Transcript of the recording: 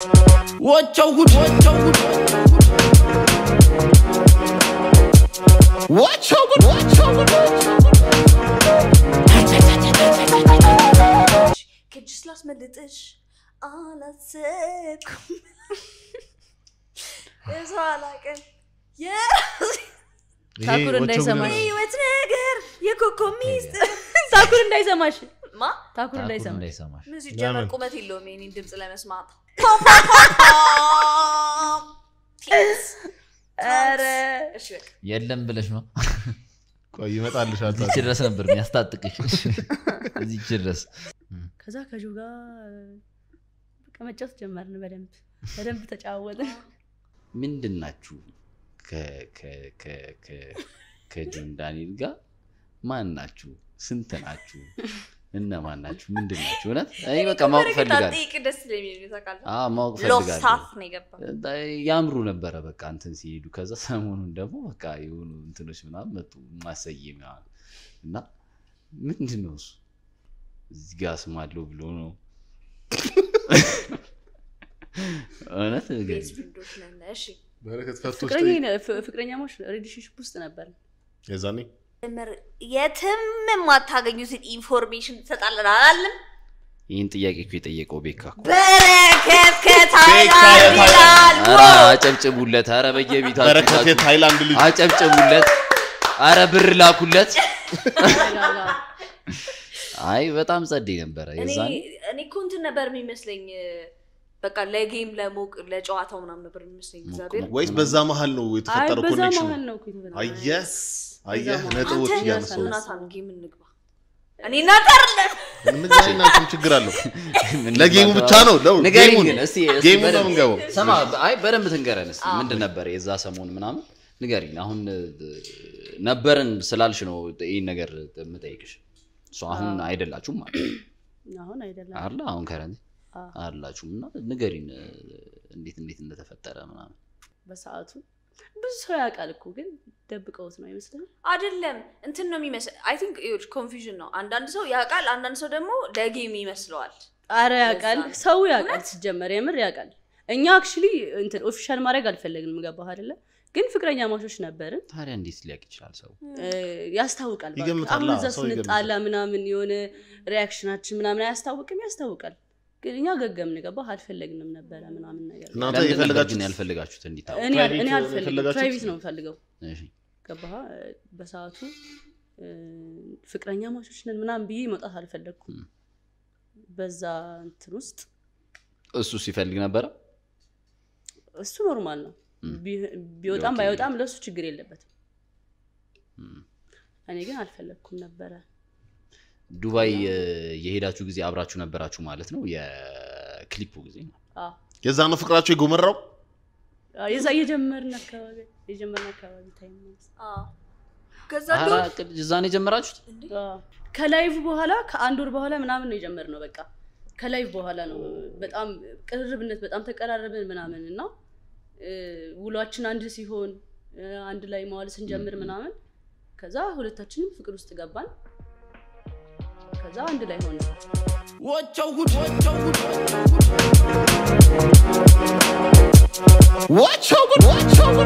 Watch out, watch out. Watch out, watch out. Just last minute ish. All I said. It's all I can. Yeah. ታኩር እንዳይሰማሽ ወት ነገር የኮኮሚስት ታኩር እንዳይሰማሽ ማ ታኩር እንዳይሰማሽ ምን ሲጀመር ቁመት የለውም የኔን ድምጽ ለመስማት አረ እሺ በቃ የለም ብለሽ ነው ቆይ ይመጣልሻል እዚህ ድረስ ነበር የሚያስታጥቅሽ እዚህ ድረስ ከዛ ከጁ ጋር ከመጫወት ጀመርን በደንብ ተጫወትን ምንድናችሁ ከጁን ዳንኤል ጋር ማን ናችሁ ስንት ናችሁ እነማን ናችሁ ምንድናችሁ እውነት እኔ በቃ ማወቅ ፈልጋለሁ ታጥቂቅ ደስ ለሚል ይተካል ማወቅ ፈልጋለሁ ሎፍታፍ ነው የገባ ያምሩ ነበር በቃ እንትን ሲሄዱ ከዛ ሰሞኑን ደግሞ በቃ የሆኑ እንትኖች ምናምን መጡ ማሰየም እና ምንድነው እሱ እዚህ ጋር ስማለው ብሎ ነው እውነት ቤስፍሬንዶች ነን እሺ በረከት ፈቶስ ፍቅረኛሞች ሪሌሽንሺፕ ውስጥ ነበር የዛኔ የትም ማታገኙት ኢንፎርሜሽን ተጣላን አላለም ይሄን ጥያቄ እኮ የጠየቀው ቤካ በረከት ከታይላንድ ይላል አራ አጨብጭቡለት አረ በየቤታችሁ በረከት የታይላንድ ልጅ አጨብጭቡለት አረ ብር ላኩለት አይ በጣም ጸዴ ነበር የዛኔ እኔ ኮንት ነበር የሚመስለኝ በቃ ለጌም ለሞቅ ለጨዋታው ምናምን ነበር የሚመስለኝ እግዚአብሔር ወይስ በዛ መሃል ነው የተፈጠረው ኮኔክሽን አየህ ነጥቦች ያነሳው ናታን ጌም እንግባ እኔ ናታርለም ምን አይናችም ችግር አለው ለጌሙ ብቻ ነው ንገሪኝ ግን እስቲ ጌሙ ነው እንገባው ሰማ አይ በደንብ ትንገረን እስቲ ምንድን ነበር የዛ ሰሞን ምናምን ንገሪኝ አሁን ነበርን ስላልሽ ነው ይሄን ነገር የምጠይቅሽ አሁን አይደላችሁም ማለት አሁን አይደለም አይደል አሁን ከረንት አላችሁምና ንገሪን እንዴት እንደተፈጠረ ምናምን በሰዓቱ ብዙ ሰው ያውቃል እኮ ግን ደብቀውት ነው አይመስልም አይደለም እንትን ነው የሚመስል አይ ቲንክ ኮንፊውዥን ነው አንዳንድ ሰው ያውቃል አንዳንድ ሰው ደግሞ ለጌም ይመስለዋል አረ ያውቃል ሰው ያውቃል ሲጀመር የምር ያውቃል እኛ አክቹሊ እንትን ኦፊሻል ማድረግ አልፈለግንም ገባህ አይደለ ግን ፍቅረኛ ማቾች ነበርን ታዲያ እንዴት ሊያቅ ይችላል ሰው ያስታውቃል አሁን እዛ ስንጣላ ምናምን የሆነ ሪአክሽናችን ምናምን ያስታውቃል ግን እኛ ገገምን ገባህ አልፈለግንም ነበር ምናምን ነገር እናንተ የፈለጋችሁት ያልፈልጋችሁት እንዲታው እኔ አልፈልግም ፕራይቬት ነው ፈልገው እሺ ገባህ በሰዓቱ ፍቅረኛ ማቾች ነን ምናምን ብዬ መውጣት አልፈለኩም በዛ እንትን ውስጥ እሱ ሲፈልግ ነበር እሱ ኖርማል ነው ቢወጣም ባይወጣም ለሱ ችግር የለበትም እኔ ግን አልፈለኩም ነበር ዱባይ የሄዳችሁ ጊዜ አብራችሁ ነበራችሁ ማለት ነው የክሊፑ ጊዜ ነው የዛ ነው ፍቅራችሁ የጎመራው የዛ የጀመርና አካባቢ ታይም ከዛ ዛኔ ጀመራችሁት ከላይቭ በኋላ ከአንድ ወር በኋላ ምናምን ነው የጀመርነው በቃ ከላይቭ በኋላ ነው በጣም ቅርርብነት በጣም ተቀራረብን ምናምንና ውሏችን አንድ ሲሆን አንድ ላይ መዋል ስንጀምር ምናምን ከዛ ሁለታችንም ፍቅር ውስጥ ገባን ከዛ አንድ ላይ ሆነ Watch out, watch out. Watch out, watch out.